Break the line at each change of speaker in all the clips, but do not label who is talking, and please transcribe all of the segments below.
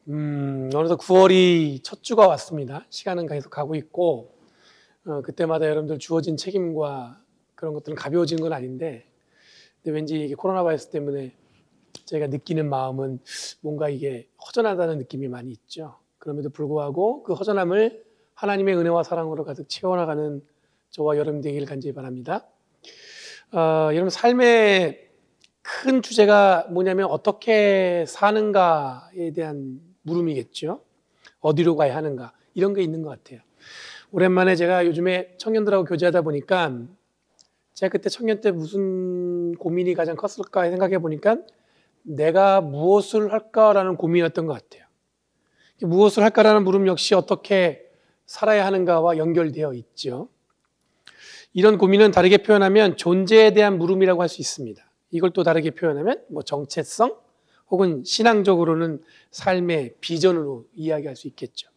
어느덧 9월이 첫 주가 왔습니다. 시간은 계속 가고 있고, 그때마다 여러분들 주어진 책임과 그런 것들은 가벼워지는 건 아닌데, 근데 왠지 이게 코로나 바이러스 때문에 제가 느끼는 마음은 뭔가 이게 허전하다는 느낌이 많이 있죠. 그럼에도 불구하고 그 허전함을 하나님의 은혜와 사랑으로 가득 채워나가는 저와 여러분 되기를 간절히 바랍니다. 여러분 삶의 큰 주제가 뭐냐면 어떻게 사는가에 대한 물음이겠죠. 어디로 가야 하는가 이런 게 있는 것 같아요. 오랜만에 제가 요즘에 청년들하고 교제하다 보니까 제가 그때 청년 때 무슨 고민이 가장 컸을까 생각해 보니까 내가 무엇을 할까라는 고민이었던 것 같아요. 무엇을 할까라는 물음 역시 어떻게 살아야 하는가와 연결되어 있죠. 이런 고민은 다르게 표현하면 존재에 대한 물음이라고 할 수 있습니다. 이걸 또 다르게 표현하면 정체성 혹은 신앙적으로는 삶의 비전으로 이야기할 수 있겠죠.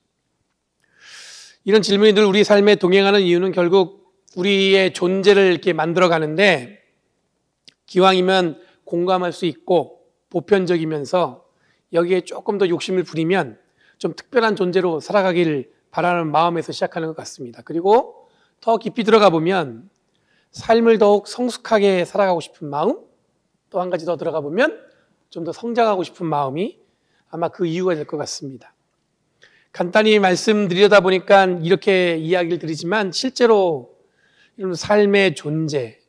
이런 질문이 늘 우리 삶에 동행하는 이유는 결국 우리의 존재를 이렇게 만들어 가는데 기왕이면 공감할 수 있고 보편적이면서 여기에 조금 더 욕심을 부리면 좀 특별한 존재로 살아가기를 바라는 마음에서 시작하는 것 같습니다. 그리고 더 깊이 들어가 보면 삶을 더욱 성숙하게 살아가고 싶은 마음, 또 한 가지 더 들어가 보면 좀 더 성장하고 싶은 마음이 아마 그 이유가 될 것 같습니다. 간단히 말씀드리다 보니까 이렇게 이야기를 드리지만 실제로 이런 삶의 존재,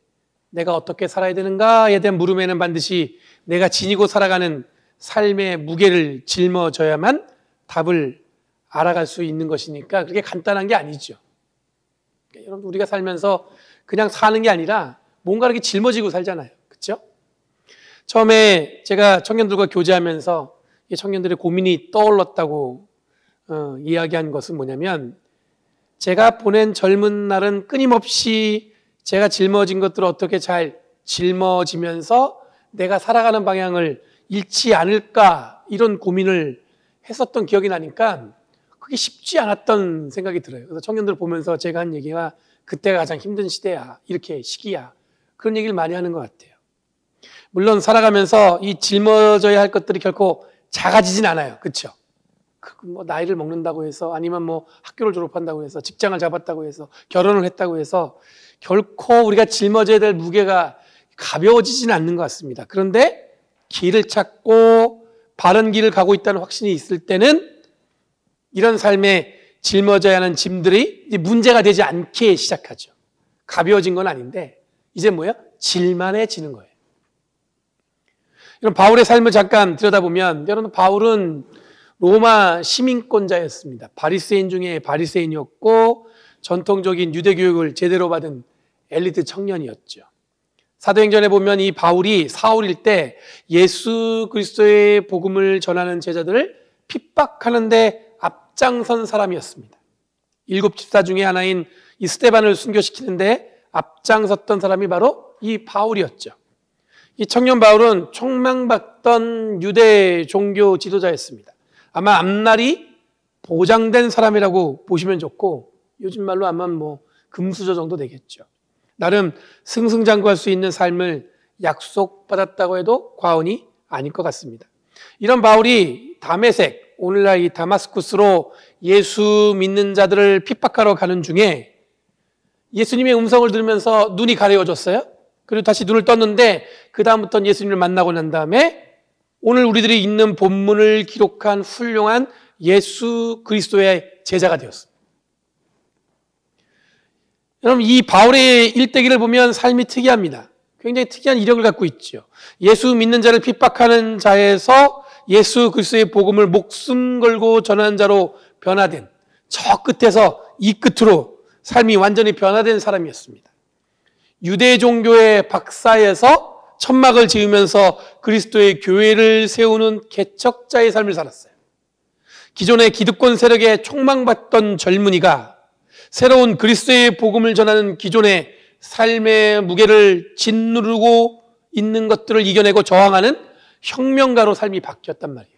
내가 어떻게 살아야 되는가에 대한 물음에는 반드시 내가 지니고 살아가는 삶의 무게를 짊어져야만 답을 알아갈 수 있는 것이니까 그게 간단한 게 아니죠. 그러니까 여러분 우리가 살면서 그냥 사는 게 아니라 뭔가 이렇게 짊어지고 살잖아요. 그렇죠? 처음에 제가 청년들과 교제하면서 청년들의 고민이 떠올랐다고 이야기한 것은 뭐냐면 제가 보낸 젊은 날은 끊임없이 제가 짊어진 것들을 어떻게 잘 짊어지면서 내가 살아가는 방향을 잃지 않을까 이런 고민을 했었던 기억이 나니까 그게 쉽지 않았던 생각이 들어요. 그래서 청년들 보면서 제가 한 얘기가 그때가 가장 힘든 시대야, 이렇게 시기야, 그런 얘기를 많이 하는 것 같아요. 물론 살아가면서 이 짊어져야 할 것들이 결코 작아지진 않아요. 그렇죠? 뭐 나이를 먹는다고 해서 아니면 뭐 학교를 졸업한다고 해서 직장을 잡았다고 해서 결혼을 했다고 해서 결코 우리가 짊어져야 될 무게가 가벼워지지는 않는 것 같습니다. 그런데 길을 찾고 바른 길을 가고 있다는 확신이 있을 때는 이런 삶에 짊어져야 하는 짐들이 문제가 되지 않게 시작하죠. 가벼워진 건 아닌데 이제 뭐예요? 질만해지는 거예요. 여러분 바울의 삶을 잠깐 들여다보면 여러분 바울은 로마 시민권자였습니다. 바리새인 중에 바리새인이었고 전통적인 유대 교육을 제대로 받은 엘리트 청년이었죠. 사도행전에 보면 이 바울이 사울일 때 예수 그리스도의 복음을 전하는 제자들을 핍박하는데 앞장선 사람이었습니다. 7 집사 중에 하나인 이 스데반을 순교시키는데 앞장섰던 사람이 바로 이 바울이었죠. 이 청년 바울은 총망받던 유대 종교 지도자였습니다. 아마 앞날이 보장된 사람이라고 보시면 좋고 요즘 말로 아마 뭐 금수저 정도 되겠죠. 나름 승승장구할 수 있는 삶을 약속받았다고 해도 과언이 아닐 것 같습니다. 이런 바울이 다메섹, 오늘날 이 다마스쿠스로 예수 믿는 자들을 핍박하러 가는 중에 예수님의 음성을 들으면서 눈이 가려워졌어요. 그리고 다시 눈을 떴는데 그 다음부터는 예수님을 만나고 난 다음에 오늘 우리들이 읽는 본문을 기록한 훌륭한 예수 그리스도의 제자가 되었습니다. 여러분 이 바울의 일대기를 보면 삶이 특이합니다. 굉장히 특이한 이력을 갖고 있죠. 예수 믿는 자를 핍박하는 자에서 예수 그리스도의 복음을 목숨 걸고 전하는 자로 변화된 저 끝에서 이 끝으로 삶이 완전히 변화된 사람이었습니다. 유대 종교의 박사에서 천막을 지으면서 그리스도의 교회를 세우는 개척자의 삶을 살았어요. 기존의 기득권 세력에 촉망받던 젊은이가 새로운 그리스도의 복음을 전하는 기존의 삶의 무게를 짓누르고 있는 것들을 이겨내고 저항하는 혁명가로 삶이 바뀌었단 말이에요.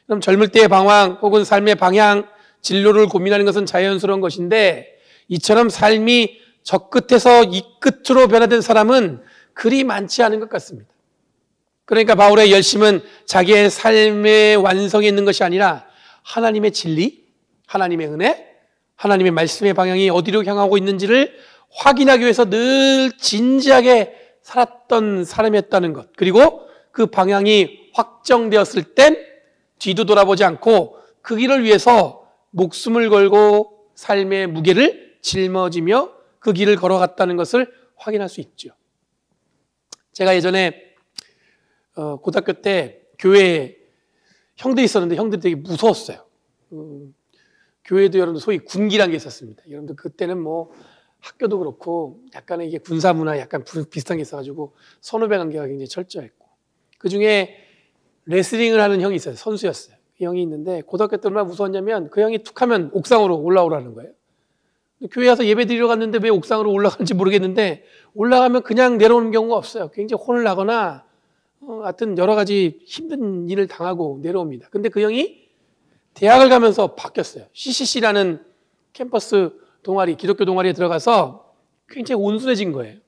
그럼 젊을 때의 방황 혹은 삶의 방향, 진로를 고민하는 것은 자연스러운 것인데 이처럼 삶이 저 끝에서 이 끝으로 변화된 사람은 그리 많지 않은 것 같습니다. 그러니까 바울의 열심은 자기의 삶의 완성에 있는 것이 아니라 하나님의 진리, 하나님의 은혜, 하나님의 말씀의 방향이 어디로 향하고 있는지를 확인하기 위해서 늘 진지하게 살았던 사람이었다는 것. 그리고 그 방향이 확정되었을 땐 뒤도 돌아보지 않고 그 길을 위해서 목숨을 걸고 삶의 무게를 짊어지며 그 길을 걸어갔다는 것을 확인할 수 있죠. 제가 예전에 고등학교 때 교회에 형들이 있었는데 형들이 되게 무서웠어요. 교회도 여러분들 소위 군기란 게 있었습니다. 여러분들 그때는 뭐 학교도 그렇고 약간의 이게 군사 문화 약간 비슷한 게 있어가지고 선후배 관계가 굉장히 철저했고, 그 중에 레슬링을 하는 형이 있어요. 선수였어요. 그 형이 있는데 고등학교 때 얼마나 무서웠냐면 그 형이 툭 하면 옥상으로 올라오라는 거예요. 교회 와서 예배 드리러 갔는데 왜 옥상으로 올라가는지 모르겠는데 올라가면 그냥 내려오는 경우가 없어요. 굉장히 혼을 나거나 하여튼 여러 가지 힘든 일을 당하고 내려옵니다. 근데 그 형이 대학을 가면서 바뀌었어요. CCC라는 캠퍼스 동아리, 기독교 동아리에 들어가서 굉장히 온순해진 거예요.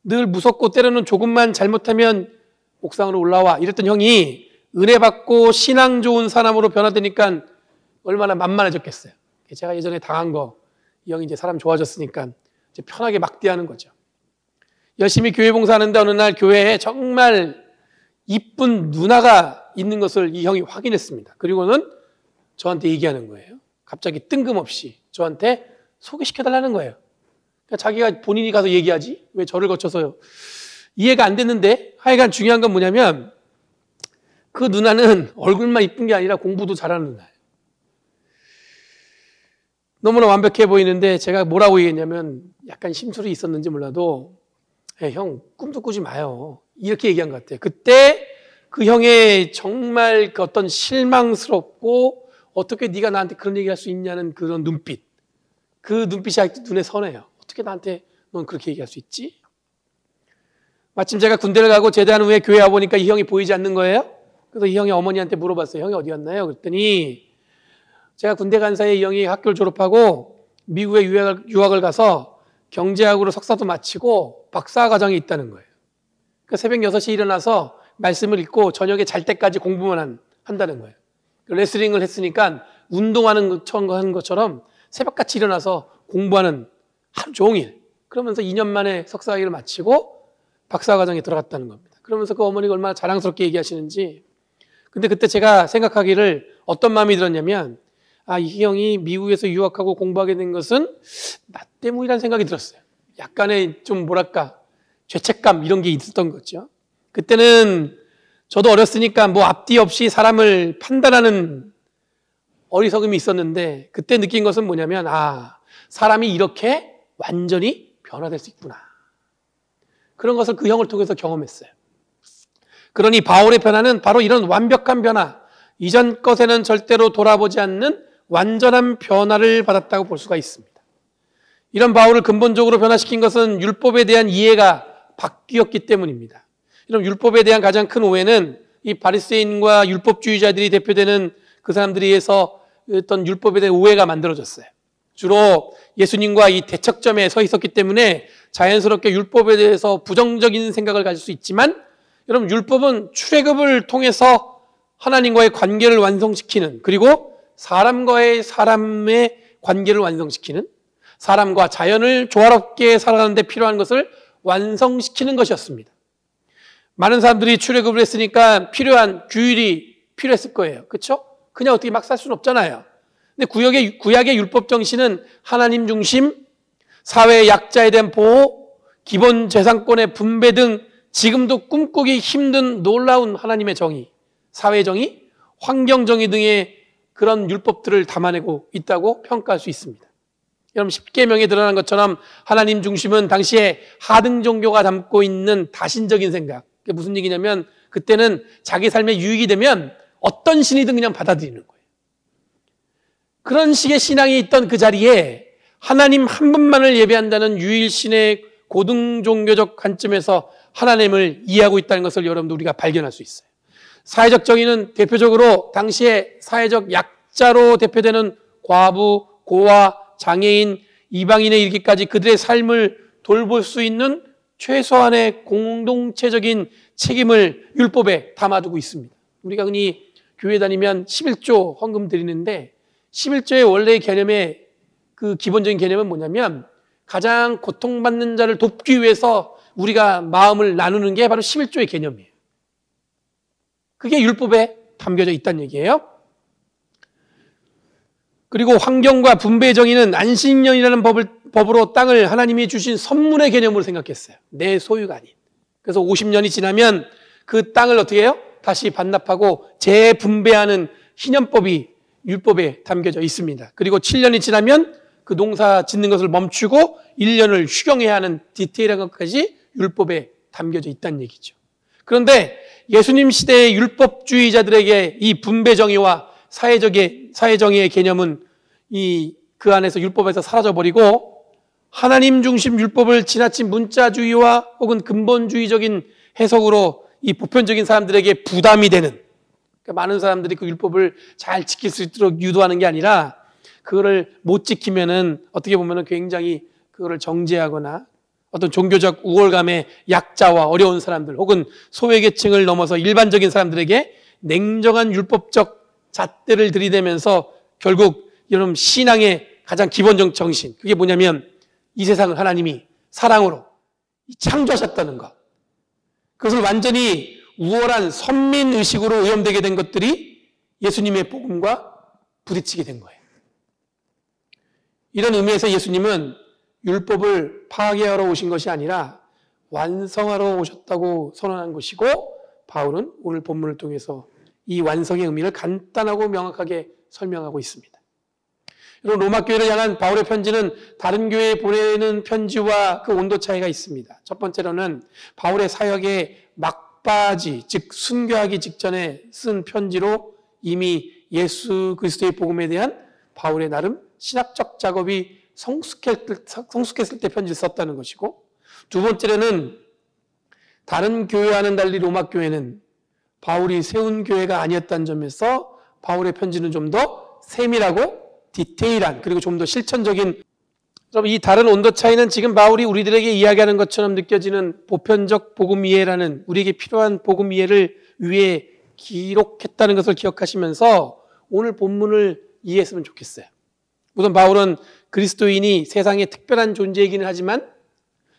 늘 무섭고 때로는 조금만 잘못하면 옥상으로 올라와 이랬던 형이 은혜 받고 신앙 좋은 사람으로 변화되니까 얼마나 만만해졌겠어요. 제가 예전에 당한 거, 이 형이 이제 사람 좋아졌으니까 이제 편하게 막대하는 거죠. 열심히 교회 봉사하는데 어느 날 교회에 정말 이쁜 누나가 있는 것을 이 형이 확인했습니다. 그리고는 저한테 얘기하는 거예요. 갑자기 뜬금없이 저한테 소개시켜달라는 거예요. 그러니까 자기가 본인이 가서 얘기하지 왜 저를 거쳐서, 이해가 안 됐는데 하여간 중요한 건 뭐냐면 그 누나는 얼굴만 이쁜 게 아니라 공부도 잘하는 누나예요. 너무나 완벽해 보이는데 제가 뭐라고 얘기했냐면 약간 심술이 있었는지 몰라도 형 꿈도 꾸지 마요 이렇게 얘기한 것 같아요. 그때 그 형의 정말 그 어떤 실망스럽고 어떻게 네가 나한테 그런 얘기할 수 있냐는 그런 눈빛, 그 눈빛이 아직도 눈에 선해요. 어떻게 나한테 넌 그렇게 얘기할 수 있지? 마침 제가 군대를 가고 제대한 후에 교회 와보니까 이 형이 보이지 않는 거예요. 그래서 이 형이 어머니한테 물어봤어요. 형이 어디 갔나요? 그랬더니 제가 군대 간 사이에 이 형이 학교를 졸업하고 미국에 유학을 가서 경제학으로 석사도 마치고 박사과정에 있다는 거예요. 그러니까 새벽 6시에 일어나서 말씀을 읽고 저녁에 잘 때까지 공부만 한다는 거예요. 레슬링을 했으니까 운동하는 것처럼 새벽같이 일어나서 공부하는 하루 종일, 그러면서 2년 만에 석사학위를 마치고 박사과정에 들어갔다는 겁니다. 그러면서 그 어머니가 얼마나 자랑스럽게 얘기하시는지. 근데 그때 제가 생각하기를 어떤 마음이 들었냐면 이 형이 미국에서 유학하고 공부하게 된 것은 나 때문이라는 생각이 들었어요. 약간의 좀 뭐랄까 죄책감 이런 게 있었던 거죠. 그때는 저도 어렸으니까 뭐 앞뒤 없이 사람을 판단하는 어리석음이 있었는데 그때 느낀 것은 뭐냐면 사람이 이렇게 완전히 변화될 수 있구나. 그런 것을 그 형을 통해서 경험했어요. 그러니 바울의 변화는 바로 이런 완벽한 변화, 이전 것에는 절대로 돌아보지 않는 완전한 변화를 받았다고 볼 수가 있습니다. 이런 바울을 근본적으로 변화시킨 것은 율법에 대한 이해가 바뀌었기 때문입니다. 이런 율법에 대한 가장 큰 오해는 이 바리새인과 율법주의자들이 대표되는 그 사람들에 의해서 어떤 율법에 대한 오해가 만들어졌어요. 주로 예수님과 이 대척점에 서 있었기 때문에 자연스럽게 율법에 대해서 부정적인 생각을 가질 수 있지만, 여러분 율법은 출애굽을 통해서 하나님과의 관계를 완성시키는, 그리고 사람과의 사람의 관계를 완성시키는, 사람과 자연을 조화롭게 살아가는 데 필요한 것을 완성시키는 것이었습니다. 많은 사람들이 출애굽을 했으니까 필요한 규율이 필요했을 거예요. 그렇죠? 그냥 어떻게 막 살 수는 없잖아요. 근데 구약의 율법 정신은 하나님 중심, 사회의 약자에 대한 보호, 기본 재산권의 분배 등 지금도 꿈꾸기 힘든 놀라운 하나님의 정의, 사회 정의, 환경 정의 등의 그런 율법들을 담아내고 있다고 평가할 수 있습니다. 여러분, 십계명에 드러난 것처럼 하나님 중심은 당시에 하등 종교가 담고 있는 다신적인 생각. 그게 무슨 얘기냐면 그때는 자기 삶에 유익이 되면 어떤 신이든 그냥 받아들이는 거예요. 그런 식의 신앙이 있던 그 자리에 하나님 한 분만을 예배한다는 유일신의 고등종교적 관점에서 하나님을 이해하고 있다는 것을 여러분도 우리가 발견할 수 있어요. 사회적 정의는 대표적으로 당시에 사회적 약자로 대표되는 과부, 고아, 장애인, 이방인에 이르기까지 그들의 삶을 돌볼 수 있는 최소한의 공동체적인 책임을 율법에 담아두고 있습니다. 우리가 흔히 교회 다니면 11조 헌금 드리는데 11조의 원래 개념의 그 기본적인 개념은 뭐냐면 가장 고통받는 자를 돕기 위해서 우리가 마음을 나누는 게 바로 11조의 개념이에요. 그게 율법에 담겨져 있다는 얘기예요. 그리고 환경과 분배의 정의는 안식년이라는 법으로 땅을 하나님이 주신 선물의 개념으로 생각했어요. 내 소유가 아닌. 그래서 50년이 지나면 그 땅을 어떻게 해요? 다시 반납하고 재분배하는 희년법이 율법에 담겨져 있습니다. 그리고 7년이 지나면 그 농사 짓는 것을 멈추고 1년을 휴경해야 하는 디테일한 것까지 율법에 담겨져 있다는 얘기죠. 그런데 예수님 시대의 율법주의자들에게 이 분배 정의와 사회 정의의 개념은 그 안에서 율법에서 사라져버리고 하나님 중심 율법을 지나친 문자주의와 혹은 근본주의적인 해석으로 이 보편적인 사람들에게 부담이 되는, 그러니까 많은 사람들이 그 율법을 잘 지킬 수 있도록 유도하는 게 아니라 그거를 못 지키면은 어떻게 보면은 굉장히 그거를 정죄하거나 어떤 종교적 우월감의 약자와 어려운 사람들 혹은 소외계층을 넘어서 일반적인 사람들에게 냉정한 율법적 잣대를 들이대면서 결국 여러분 신앙의 가장 기본적 정신, 그게 뭐냐면 이 세상을 하나님이 사랑으로 창조하셨다는 것, 그것을 완전히 우월한 선민의식으로 오염되게 된 것들이 예수님의 복음과 부딪히게 된 거예요. 이런 의미에서 예수님은 율법을 파괴하러 오신 것이 아니라 완성하러 오셨다고 선언한 것이고, 바울은 오늘 본문을 통해서 이 완성의 의미를 간단하고 명확하게 설명하고 있습니다. 여러분, 로마 교회를 향한 바울의 편지는 다른 교회에 보내는 편지와 그 온도 차이가 있습니다. 첫 번째로는 바울의 사역의 막바지, 즉 순교하기 직전에 쓴 편지로 이미 예수 그리스도의 복음에 대한 바울의 나름 신학적 작업이 성숙했을 때 편지를 썼다는 것이고, 두 번째로는 다른 교회와는 달리 로마 교회는 바울이 세운 교회가 아니었다는 점에서 바울의 편지는 좀 더 세밀하고 디테일한, 그리고 좀 더 실천적인, 여러분 이 다른 온도 차이는 지금 바울이 우리들에게 이야기하는 것처럼 느껴지는 보편적 복음 이해라는 우리에게 필요한 복음 이해를 위해 기록했다는 것을 기억하시면서 오늘 본문을 이해했으면 좋겠어요. 우선 바울은 그리스도인이 세상에 특별한 존재이기는 하지만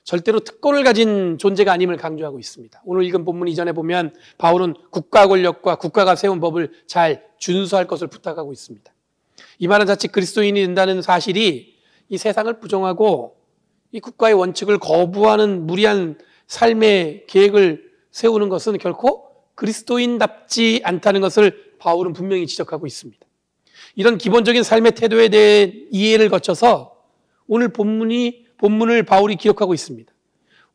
절대로 특권을 가진 존재가 아님을 강조하고 있습니다. 오늘 읽은 본문 이전에 보면 바울은 국가 권력과 국가가 세운 법을 잘 준수할 것을 부탁하고 있습니다. 이 말은 자칫 그리스도인이 된다는 사실이 이 세상을 부정하고 이 국가의 원칙을 거부하는 무리한 삶의 계획을 세우는 것은 결코 그리스도인답지 않다는 것을 바울은 분명히 지적하고 있습니다. 이런 기본적인 삶의 태도에 대해 이해를 거쳐서 오늘 본문을 바울이 기록하고 있습니다.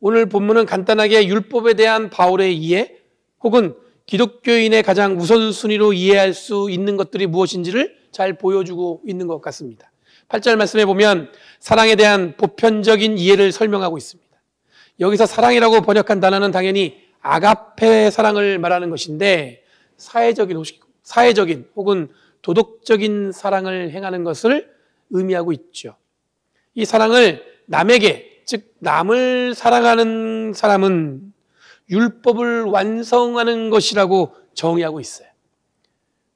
오늘 본문은 간단하게 율법에 대한 바울의 이해 혹은 기독교인의 가장 우선순위로 이해할 수 있는 것들이 무엇인지를 잘 보여주고 있는 것 같습니다. 8절 말씀에 보면 사랑에 대한 보편적인 이해를 설명하고 있습니다. 여기서 사랑이라고 번역한 단어는 당연히 아가페 사랑을 말하는 것인데 사회적인 혹은 도덕적인 사랑을 행하는 것을 의미하고 있죠. 이 사랑을 남에게, 즉 남을 사랑하는 사람은 율법을 완성하는 것이라고 정의하고 있어요.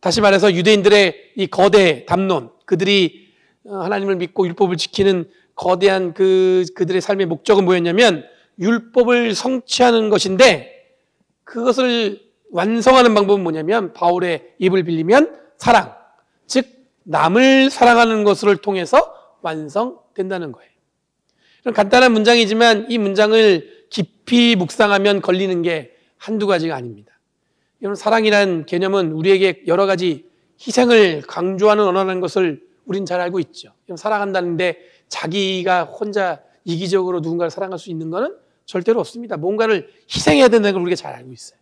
다시 말해서 유대인들의 이 거대 담론, 그들이 하나님을 믿고 율법을 지키는 거대한 그들의 삶의 목적은 뭐였냐면 율법을 성취하는 것인데, 그것을 완성하는 방법은 뭐냐면 바울의 입을 빌리면 사랑, 즉 남을 사랑하는 것을 통해서 완성된다는 거예요. 그럼 간단한 문장이지만 이 문장을 깊이 묵상하면 걸리는 게 한두 가지가 아닙니다. 이런 사랑이라는 개념은 우리에게 여러 가지 희생을 강조하는 언어라는 것을 우리는 잘 알고 있죠. 사랑한다는데 자기가 혼자 이기적으로 누군가를 사랑할 수 있는 것은 절대로 없습니다. 뭔가를 희생해야 된다는 걸 우리가 잘 알고 있어요.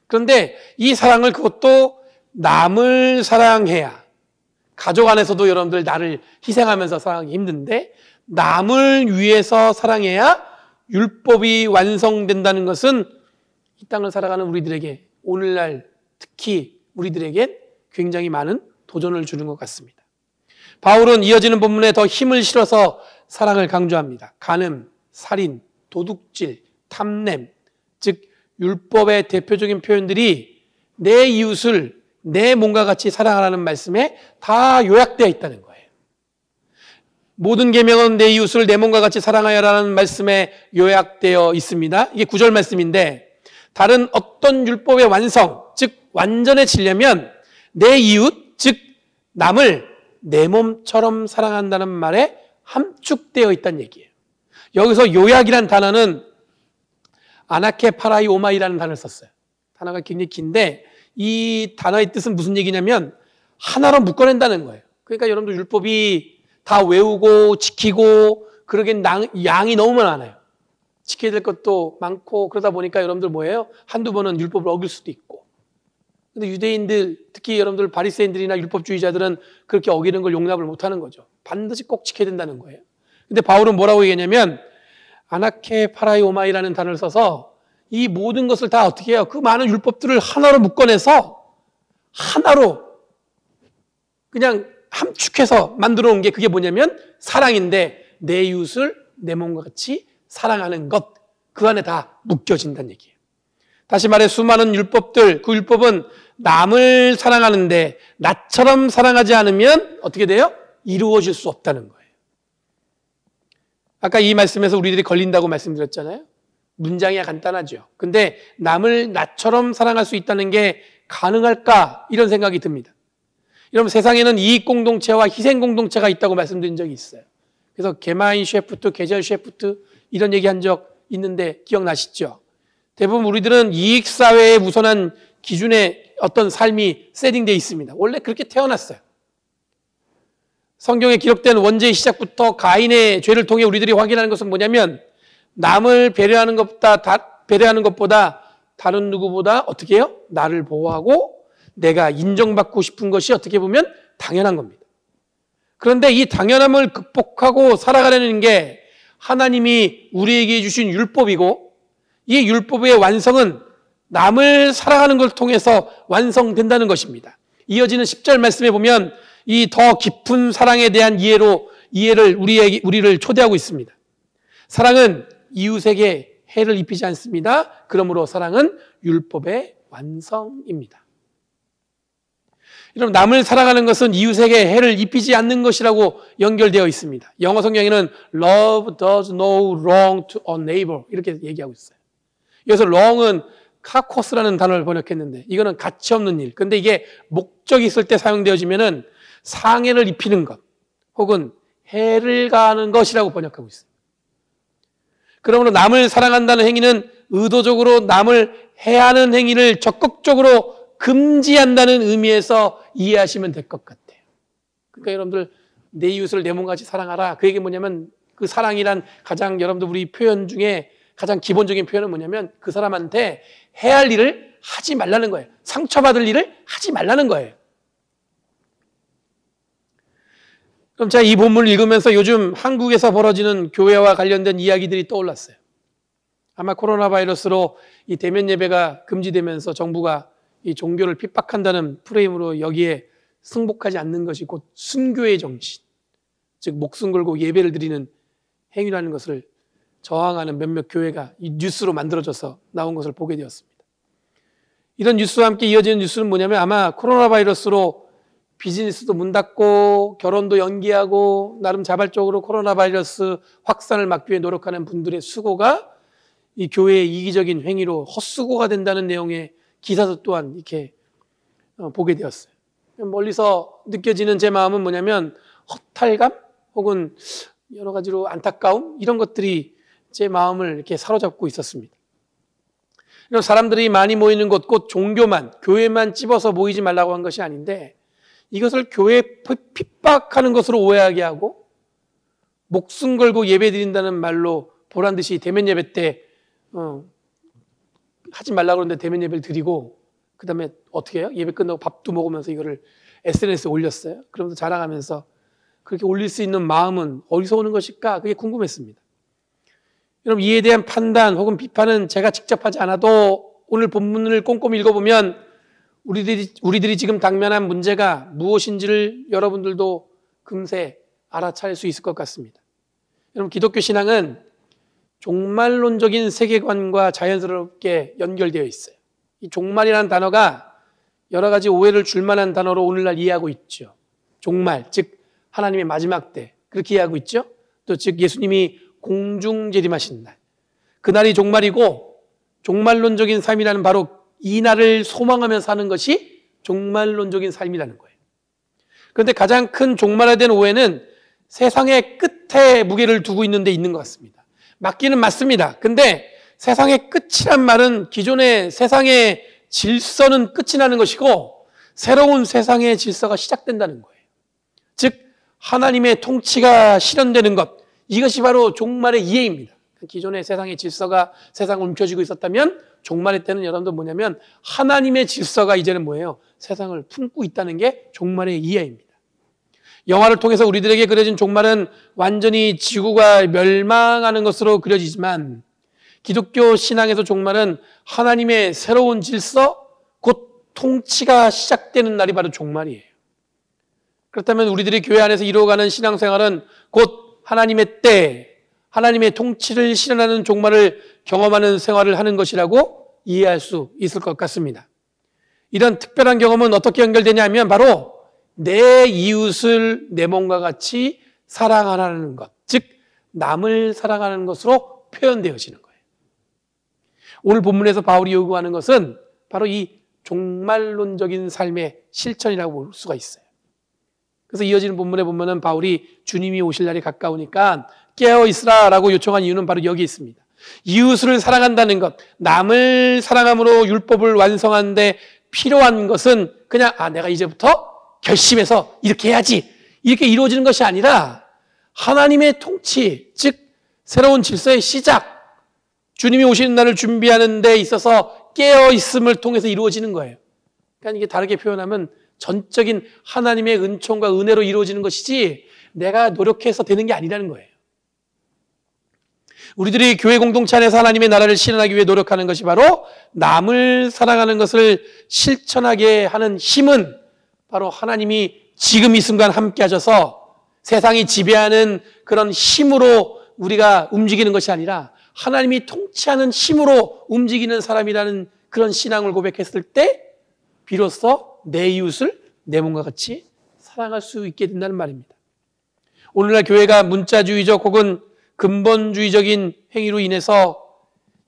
그런데 이 사랑을, 그것도 남을 사랑해야, 가족 안에서도 여러분들 나를 희생하면서 사랑하기 힘든데 남을 위해서 사랑해야 율법이 완성된다는 것은 이 땅을 살아가는 우리들에게, 오늘날 특히 우리들에겐 굉장히 많은 도전을 주는 것 같습니다. 바울은 이어지는 본문에 더 힘을 실어서 사랑을 강조합니다. 간음, 살인, 도둑질, 탐냄, 즉 율법의 대표적인 표현들이 내 이웃을 내 몸과 같이 사랑하라는 말씀에 다 요약되어 있다는 거예요. 모든 계명은 내 이웃을 내 몸과 같이 사랑하여라는 말씀에 요약되어 있습니다. 이게 9절 말씀인데 다른 어떤 율법의 완성, 즉 완전해지려면 내 이웃, 즉 남을 내 몸처럼 사랑한다는 말에 함축되어 있다는 얘기예요. 여기서 요약이란 단어는 아나케 파라이 오마이라는 단어를 썼어요. 단어가 굉장히 긴데 이 단어의 뜻은 무슨 얘기냐면 하나로 묶어낸다는 거예요. 그러니까 여러분들 율법이 다 외우고 지키고 그러기엔 양이 너무 많아요. 지켜야 될 것도 많고 그러다 보니까 여러분들 뭐예요? 한두 번은 율법을 어길 수도 있고. 근데 유대인들, 특히 여러분들 바리새인들이나 율법주의자들은 그렇게 어기는 걸 용납을 못하는 거죠. 반드시 꼭 지켜야 된다는 거예요. 근데 바울은 뭐라고 얘기하냐면 아나케 파라이 오마이라는 단어를 써서 이 모든 것을 다 어떻게 해요? 그 많은 율법들을 하나로 묶어내서 하나로 그냥 함축해서 만들어 온 게 그게 뭐냐면 사랑인데 내 이웃을 내 몸과 같이 사랑하는 것, 그 안에 다 묶여진다는 얘기예요. 다시 말해 수많은 율법들, 그 율법은 남을 사랑하는데 나처럼 사랑하지 않으면 어떻게 돼요? 이루어질 수 없다는 거예요. 아까 이 말씀에서 우리들이 걸린다고 말씀드렸잖아요. 문장이 간단하죠. 근데 남을 나처럼 사랑할 수 있다는 게 가능할까? 이런 생각이 듭니다. 여러분 세상에는 이익 공동체와 희생 공동체가 있다고 말씀드린 적이 있어요. 그래서 게마인 셰프트, 계절 셰프트 이런 얘기한 적 있는데 기억나시죠? 대부분 우리들은 이익 사회에 우선한 기준의 어떤 삶이 세팅되어 있습니다. 원래 그렇게 태어났어요. 성경에 기록된 원죄의 시작부터 가인의 죄를 통해 우리들이 확인하는 것은 뭐냐면 남을 배려하는 것보다 다른 누구보다 어떻게 해요? 나를 보호하고 내가 인정받고 싶은 것이 어떻게 보면 당연한 겁니다. 그런데 이 당연함을 극복하고 살아가려는 게 하나님이 우리에게 주신 율법이고 이 율법의 완성은 남을 사랑하는 걸 통해서 완성된다는 것입니다. 이어지는 10절 말씀에 보면 이 더 깊은 사랑에 대한 이해를 우리를 초대하고 있습니다. 사랑은 이웃에게 해를 입히지 않습니다. 그러므로 사랑은 율법의 완성입니다. 여러분 남을 사랑하는 것은 이웃에게 해를 입히지 않는 것이라고 연결되어 있습니다. 영어 성경에는 Love does no wrong to a neighbor 이렇게 얘기하고 있어요. 여기서 wrong은 카코스라는 단어를 번역했는데 이거는 가치 없는 일. 근데 이게 목적이 있을 때 사용되어지면은 상해를 입히는 것 혹은 해를 가하는 것이라고 번역하고 있어요. 그러므로 남을 사랑한다는 행위는 의도적으로 남을 해하는 행위를 적극적으로 금지한다는 의미에서 이해하시면 될 것 같아요. 그러니까 여러분들 내 이웃을 내 몸같이 사랑하라. 그 얘기 뭐냐면 그 사랑이란 가장 여러분들 우리 표현 중에 가장 기본적인 표현은 뭐냐면 그 사람한테 해할 일을 하지 말라는 거예요. 상처받을 일을 하지 말라는 거예요. 그럼 제가 이 본문을 읽으면서 요즘 한국에서 벌어지는 교회와 관련된 이야기들이 떠올랐어요. 아마 코로나 바이러스로 이 대면 예배가 금지되면서 정부가 이 종교를 핍박한다는 프레임으로 여기에 승복하지 않는 것이 곧 순교의 정신, 즉 목숨 걸고 예배를 드리는 행위라는 것을 저항하는 몇몇 교회가 이 뉴스로 만들어져서 나온 것을 보게 되었습니다. 이런 뉴스와 함께 이어지는 뉴스는 뭐냐면 아마 코로나 바이러스로 비즈니스도 문 닫고 결혼도 연기하고 나름 자발적으로 코로나 바이러스 확산을 막기 위해 노력하는 분들의 수고가 이 교회의 이기적인 행위로 헛수고가 된다는 내용의 기사도 또한 이렇게 보게 되었어요. 멀리서 느껴지는 제 마음은 뭐냐면 허탈감 혹은 여러 가지로 안타까움 이런 것들이 제 마음을 이렇게 사로잡고 있었습니다. 이런 사람들이 많이 모이는 곳, 곧 종교만, 교회만 찝어서 모이지 말라고 한 것이 아닌데 이것을 교회에 핍박하는 것으로 오해하게 하고 목숨 걸고 예배 드린다는 말로 보란 듯이 대면 예배 때 하지 말라고 그러는데 대면 예배를 드리고 그 다음에 어떻게 해요? 예배 끝나고 밥도 먹으면서 이거를 SNS에 올렸어요. 그러면서 자랑하면서 그렇게 올릴 수 있는 마음은 어디서 오는 것일까? 그게 궁금했습니다. 여러분 이에 대한 판단 혹은 비판은 제가 직접 하지 않아도 오늘 본문을 꼼꼼히 읽어보면 우리들이 지금 당면한 문제가 무엇인지를 여러분들도 금세 알아차릴 수 있을 것 같습니다. 여러분 기독교 신앙은 종말론적인 세계관과 자연스럽게 연결되어 있어요. 이 종말이라는 단어가 여러 가지 오해를 줄 만한 단어로 오늘날 이해하고 있죠. 종말, 즉 하나님의 마지막 때 그렇게 이해하고 있죠. 또 즉 예수님이 공중 재림하신 날, 그날이 종말이고 종말론적인 삶이라는 바로 이 날을 소망하며 사는 것이 종말론적인 삶이라는 거예요. 그런데 가장 큰 종말화된 오해는 세상의 끝에 무게를 두고 있는 데 있는 것 같습니다. 맞기는 맞습니다. 근데 세상의 끝이란 말은 기존의 세상의 질서는 끝이 나는 것이고 새로운 세상의 질서가 시작된다는 거예요. 즉 하나님의 통치가 실현되는 것, 이것이 바로 종말의 이해입니다. 기존의 세상의 질서가 세상을 움켜쥐고 있었다면 종말의 때는 여러분들 뭐냐면 하나님의 질서가 이제는 뭐예요? 세상을 품고 있다는 게 종말의 이해입니다. 영화를 통해서 우리들에게 그려진 종말은 완전히 지구가 멸망하는 것으로 그려지지만 기독교 신앙에서 종말은 하나님의 새로운 질서, 곧 통치가 시작되는 날이 바로 종말이에요. 그렇다면 우리들이 교회 안에서 이루어가는 신앙생활은 곧 하나님의 때, 하나님의 통치를 실현하는 종말을 경험하는 생활을 하는 것이라고 이해할 수 있을 것 같습니다. 이런 특별한 경험은 어떻게 연결되냐면 바로 내 이웃을 내 몸과 같이 사랑하라는 것, 즉 남을 사랑하는 것으로 표현되어지는 거예요. 오늘 본문에서 바울이 요구하는 것은 바로 이 종말론적인 삶의 실천이라고 볼 수가 있어요. 그래서 이어지는 본문에 보면은 바울이 주님이 오실 날이 가까우니까 깨어 있으라라고 요청한 이유는 바로 여기 있습니다. 이웃을 사랑한다는 것, 남을 사랑함으로 율법을 완성하는 데 필요한 것은 그냥 내가 이제부터 결심해서 이렇게 해야지, 이렇게 이루어지는 것이 아니라 하나님의 통치, 즉 새로운 질서의 시작, 주님이 오시는 날을 준비하는 데 있어서 깨어있음을 통해서 이루어지는 거예요. 그러니까 이게 다르게 표현하면 전적인 하나님의 은총과 은혜로 이루어지는 것이지 내가 노력해서 되는 게 아니라는 거예요. 우리들이 교회 공동체 안에서 하나님의 나라를 실현하기 위해 노력하는 것이 바로 남을 사랑하는 것을 실천하게 하는 힘은 바로 하나님이 지금 이 순간 함께 하셔서 세상이 지배하는 그런 힘으로 우리가 움직이는 것이 아니라 하나님이 통치하는 힘으로 움직이는 사람이라는 그런 신앙을 고백했을 때 비로소 내 이웃을 내 몸과 같이 사랑할 수 있게 된다는 말입니다. 오늘날 교회가 문자주의적 혹은 근본주의적인 행위로 인해서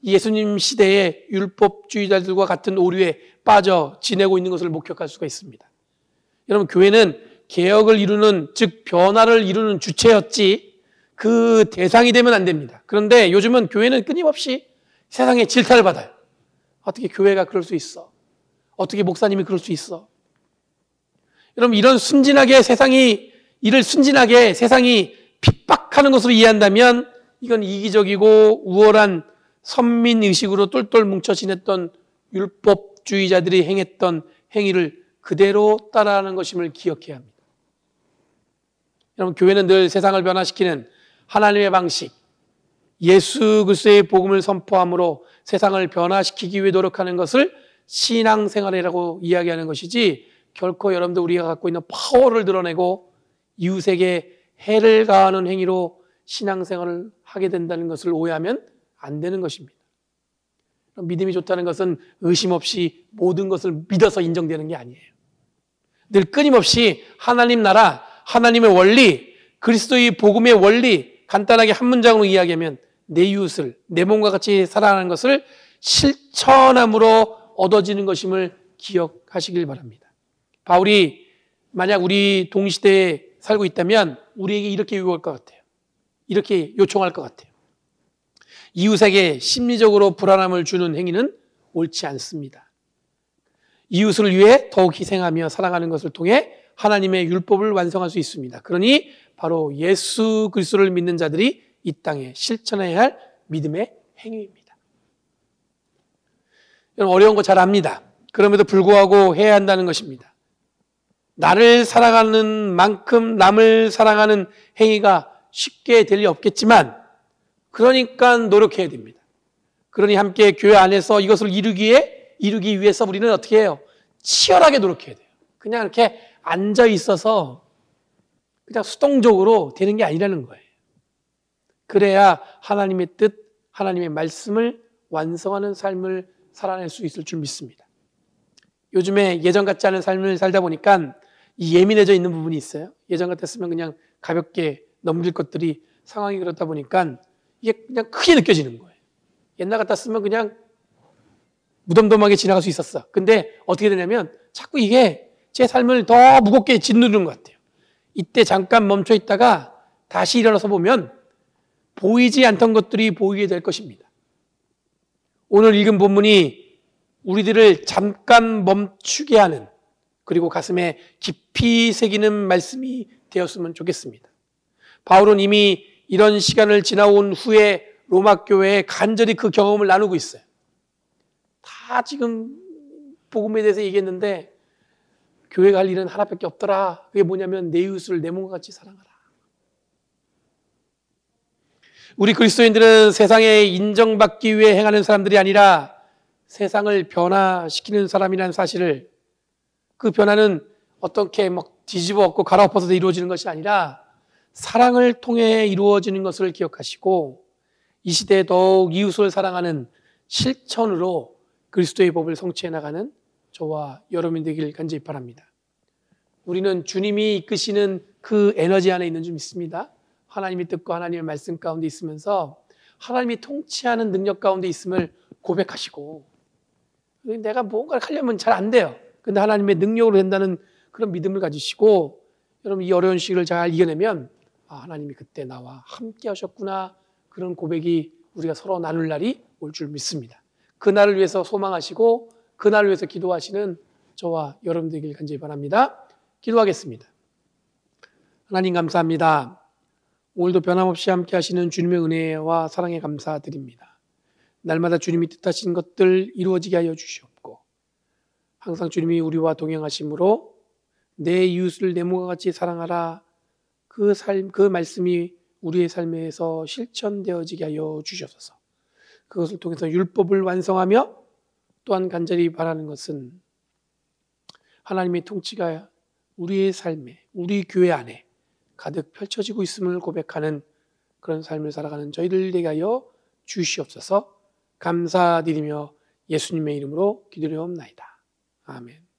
예수님 시대의 율법주의자들과 같은 오류에 빠져 지내고 있는 것을 목격할 수가 있습니다. 여러분, 교회는 개혁을 이루는, 즉 변화를 이루는 주체였지 그 대상이 되면 안 됩니다. 그런데 요즘은 교회는 끊임없이 세상에 질타를 받아요. 어떻게 교회가 그럴 수 있어? 어떻게 목사님이 그럴 수 있어? 여러분, 이런 이를 순진하게 세상이 핍박하는 것으로 이해한다면 이건 이기적이고 우월한 선민의식으로 똘똘 뭉쳐 지냈던 율법주의자들이 행했던 행위를 그대로 따라하는 것임을 기억해야 합니다. 여러분, 교회는 늘 세상을 변화시키는 하나님의 방식, 예수 그리스도의 복음을 선포함으로 세상을 변화시키기 위해 노력하는 것을 신앙생활이라고 이야기하는 것이지 결코 여러분들 우리가 갖고 있는 파워를 드러내고 이웃에게 해를 가하는 행위로 신앙생활을 하게 된다는 것을 오해하면 안 되는 것입니다. 믿음이 좋다는 것은 의심 없이 모든 것을 믿어서 인정되는 게 아니에요. 늘 끊임없이 하나님 나라, 하나님의 원리, 그리스도의 복음의 원리, 간단하게 한 문장으로 이야기하면 내 이웃을 내 몸과 같이 사랑하는 것을 실천함으로 얻어지는 것임을 기억하시길 바랍니다. 바울이 만약 우리 동시대에 살고 있다면 우리에게 이렇게 요구할 것 같아요. 이렇게 요청할 것 같아요. 이웃에게 심리적으로 불안함을 주는 행위는 옳지 않습니다. 이웃을 위해 더욱 희생하며 사랑하는 것을 통해 하나님의 율법을 완성할 수 있습니다. 그러니 바로 예수 그리스도를 믿는 자들이 이 땅에 실천해야 할 믿음의 행위입니다. 여러분, 어려운 거 잘 압니다. 그럼에도 불구하고 해야 한다는 것입니다. 나를 사랑하는 만큼 남을 사랑하는 행위가 쉽게 될 리 없겠지만 그러니까 노력해야 됩니다. 그러니 함께 교회 안에서 이것을 이루기 위해서 우리는 어떻게 해요? 치열하게 노력해야 돼요. 그냥 이렇게 앉아 있어서 그냥 수동적으로 되는 게 아니라는 거예요. 그래야 하나님의 뜻, 하나님의 말씀을 완성하는 삶을 살아낼 수 있을 줄 믿습니다. 요즘에 예전 같지 않은 삶을 살다 보니까 이 예민해져 있는 부분이 있어요. 예전 같았으면 그냥 가볍게 넘길 것들이 상황이 그렇다 보니까 이게 그냥 크게 느껴지는 거예요. 옛날 같았으면 그냥 무덤덤하게 지나갈 수 있었어. 근데 어떻게 되냐면 자꾸 이게 제 삶을 더 무겁게 짓누르는 것 같아요. 이때 잠깐 멈춰 있다가 다시 일어나서 보면 보이지 않던 것들이 보이게 될 것입니다. 오늘 읽은 본문이 우리들을 잠깐 멈추게 하는, 그리고 가슴에 깊이 새기는 말씀이 되었으면 좋겠습니다. 바울은 이미 이런 시간을 지나온 후에 로마 교회에 간절히 그 경험을 나누고 있어요. 다 지금 복음에 대해서 얘기했는데 교회 갈 일은 하나밖에 없더라. 그게 뭐냐면 내 이웃을 내 몸과 같이 사랑하라. 우리 그리스도인들은 세상에 인정받기 위해 행하는 사람들이 아니라 세상을 변화시키는 사람이라는 사실을, 그 변화는 어떻게 막 뒤집어 엎고 갈아엎어서 이루어지는 것이 아니라 사랑을 통해 이루어지는 것을 기억하시고 이 시대에 더욱 이웃을 사랑하는 실천으로 그리스도의 법을 성취해 나가는 저와 여러분 되길 간절히 바랍니다. 우리는 주님이 이끄시는 그 에너지 안에 있는 줄 믿습니다. 하나님의 뜻과 하나님의 말씀 가운데 있으면서 하나님이 통치하는 능력 가운데 있음을 고백하시고, 내가 뭔가를 하려면 잘 안 돼요. 근데 하나님의 능력으로 된다는 그런 믿음을 가지시고 여러분 이 어려운 시기를 잘 이겨내면 하나님이 그때 나와 함께 하셨구나, 그런 고백이 우리가 서로 나눌 날이 올 줄 믿습니다. 그날을 위해서 소망하시고 그날을 위해서 기도하시는 저와 여러분 되길 간절히 바랍니다. 기도하겠습니다. 하나님 감사합니다. 오늘도 변함없이 함께 하시는 주님의 은혜와 사랑에 감사드립니다. 날마다 주님이 뜻하신 것들 이루어지게 하여 주시옵고 항상 주님이 우리와 동행하심으로 내 이웃을 내 몸과 같이 사랑하라, 그 말씀이 우리의 삶에서 실천되어지게 하여 주시옵소서. 그것을 통해서 율법을 완성하며 또한 간절히 바라는 것은 하나님의 통치가 우리의 삶에, 우리 교회 안에 가득 펼쳐지고 있음을 고백하는 그런 삶을 살아가는 저희들 되게 하여 주시옵소서. 감사드리며 예수님의 이름으로 기도드리옵나이다. 아멘.